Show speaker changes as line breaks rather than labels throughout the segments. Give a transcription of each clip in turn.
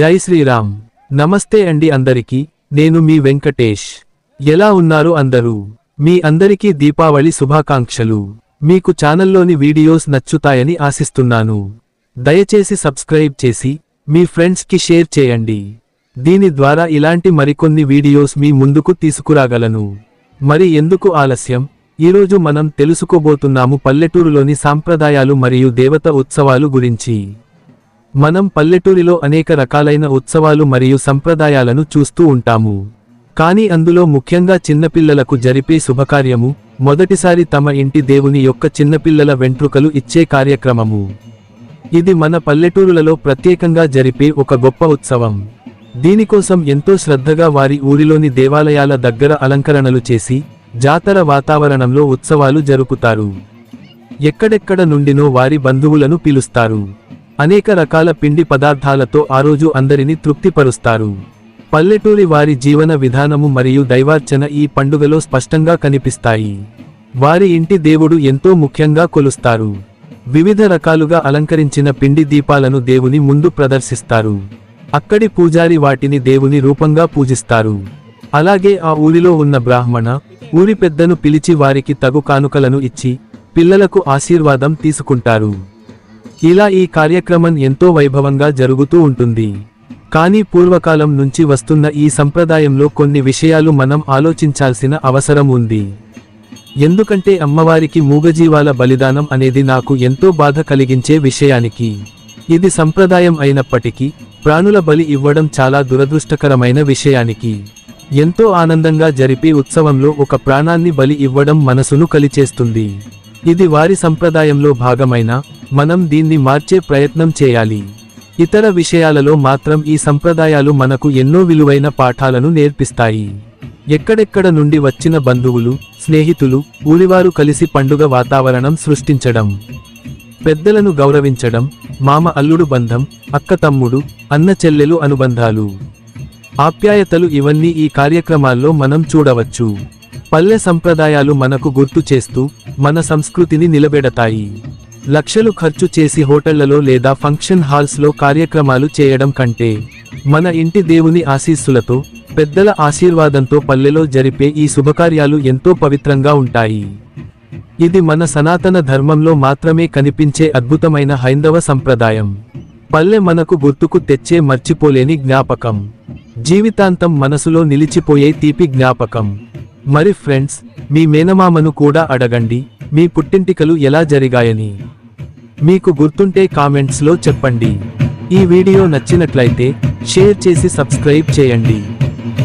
జై శ్రీరామ్. నమస్తే అండి అందరికీ, నేను మీ వెంకటేష్. ఎలా ఉన్నారు అందరూ? మీ అందరికీ దీపావళి శుభాకాంక్షలు. మీకు ఛానల్లోని వీడియోస్ నచ్చుతాయని ఆశిస్తున్నాను. దయచేసి సబ్స్క్రైబ్ చేసి మీ ఫ్రెండ్స్కి షేర్ చేయండి. దీని ద్వారా ఇలాంటి మరికొన్ని వీడియోస్ మీ ముందుకు తీసుకురాగలను. మరి ఎందుకు ఆలస్యం, ఈరోజు మనం తెలుసుకోబోతున్నాము పల్లెటూరులోని సాంప్రదాయాలు మరియు దేవత ఉత్సవాలు గురించి. మనం పల్లెటూరిలో అనేక రకాలైన ఉత్సవాలు మరియు సంప్రదాయాలను చూస్తూ ఉంటాము. కానీ అందులో ముఖ్యంగా చిన్నపిల్లలకు జరిపే శుభకార్యము, మొదటిసారి తమ ఇంటి దేవుని యొక్క చిన్నపిల్లల వెంట్రుకలు ఇచ్చే కార్యక్రమము. ఇది మన పల్లెటూరులలో ప్రత్యేకంగా జరిపే ఒక గొప్ప ఉత్సవం. దీనికోసం ఎంతో శ్రద్ధగా వారి ఊరిలోని దేవాలయాల దగ్గర అలంకరణలు చేసి, జాతర వాతావరణంలో ఉత్సవాలు జరుపుతారు. ఎక్కడెక్కడ నుండినో వారి బంధువులను పిలుస్తారు. అనేక రకాల పిండి పదార్థాలతో ఆ రోజు అందరిని తృప్తిపరుస్తారు. పల్లెటూరి వారి జీవన విధానము మరియు దైవార్చన ఈ పండుగలో స్పష్టంగా కనిపిస్తాయి. వారి ఇంటి దేవుడు ఎంతో ముఖ్యంగా కొలుస్తారు. వివిధ రకాలుగా అలంకరించిన పిండి దీపాలను దేవుని ముందు ప్రదర్శిస్తారు. అక్కడి పూజారి వాటిని దేవుని రూపంగా పూజిస్తారు. అలాగే ఆ ఊరిలో ఉన్న బ్రాహ్మణ, ఊరి పెద్దను పిలిచి వారికి తగు కానుకలను ఇచ్చి, పిల్లలకు ఆశీర్వాదం తీసుకుంటారు. ఇలా ఈ కార్యక్రమం ఎంతో వైభవంగా జరుగుతూ ఉంటుంది. కానీ పూర్వకాలం నుంచి వస్తున్న ఈ సంప్రదాయంలో కొన్ని విషయాలు మనం ఆలోచించాల్సిన అవసరం ఉంది. ఎందుకంటే అమ్మవారికి మూగజీవాల బలిదానం అనేది నాకు ఎంతో బాధ కలిగించే విషయానికి. ఇది సంప్రదాయం అయినప్పటికీ, ప్రాణుల బలి ఇవ్వడం చాలా దురదృష్టకరమైన విషయానికి. ఎంతో ఆనందంగా జరిపే ఉత్సవంలో ఒక ప్రాణాన్ని బలి ఇవ్వడం మనసును కలిచేస్తుంది. ఇది వారి సంప్రదాయంలో భాగమైన, మనం దీన్ని మార్చే ప్రయత్నం చేయాలి. ఇతర విషయాలలో మాత్రం ఈ సంప్రదాయాలు మనకు ఎన్నో విలువైన పాఠాలను నేర్పిస్తాయి. ఎక్కడెక్కడ నుండి వచ్చిన బంధువులు, స్నేహితులు, ఊరివారు కలిసి పండుగ వాతావరణం సృష్టించడం, పెద్దలను గౌరవించడం, మామ అల్లుడు బంధం, అక్క తమ్ముడు, అన్న చెల్లెలు అనుబంధాలు, ఆప్యాయతలు ఇవన్నీ ఈ కార్యక్రమాల్లో మనం చూడవచ్చు. పల్లె సంప్రదాయాలు మనకు గుర్తు చేస్తూ, మన సంస్కృతిని నిలబెడతాయి. లక్షలు ఖర్చు చేసి హోటళ్లలో లేదా ఫంక్షన్ హాల్స్లో కార్యక్రమాలు చేయడం కంటే, మన ఇంటి దేవుని ఆశీస్సులతో, పెద్దల ఆశీర్వాదంతో పల్లెలో జరిపే ఈ శుభకార్యాలు ఎంతో పవిత్రంగా ఉంటాయి. ఇది మన సనాతన ధర్మంలో మాత్రమే కనిపించే అద్భుతమైన హైందవ సంప్రదాయం. పల్లె మనకు గుర్తుకు తెచ్చే మర్చిపోలేని జ్ఞాపకం. జీవితాంతం మనసులో నిలిచిపోయే తీపి జ్ఞాపకం. మరి ఫ్రెండ్స్, మీ మేనమామను కూడా అడగండి, మీ పుట్టింటికలు ఎలా జరిగాయని. మీకు గుర్తుంటే కామెంట్స్లో చెప్పండి. ఈ వీడియో నచ్చినట్లయితే షేర్ చేసి సబ్స్క్రైబ్ చేయండి.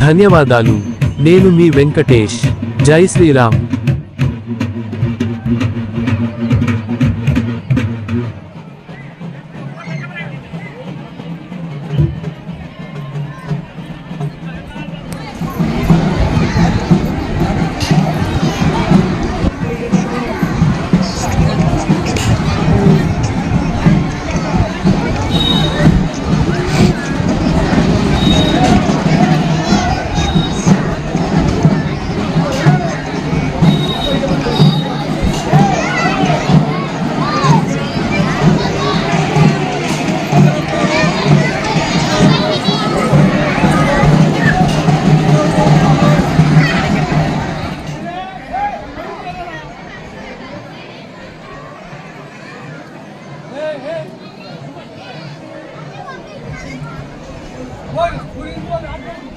ధన్యవాదాలు. నేను మీ వెంకటేష్. జై శ్రీరామ్.
What?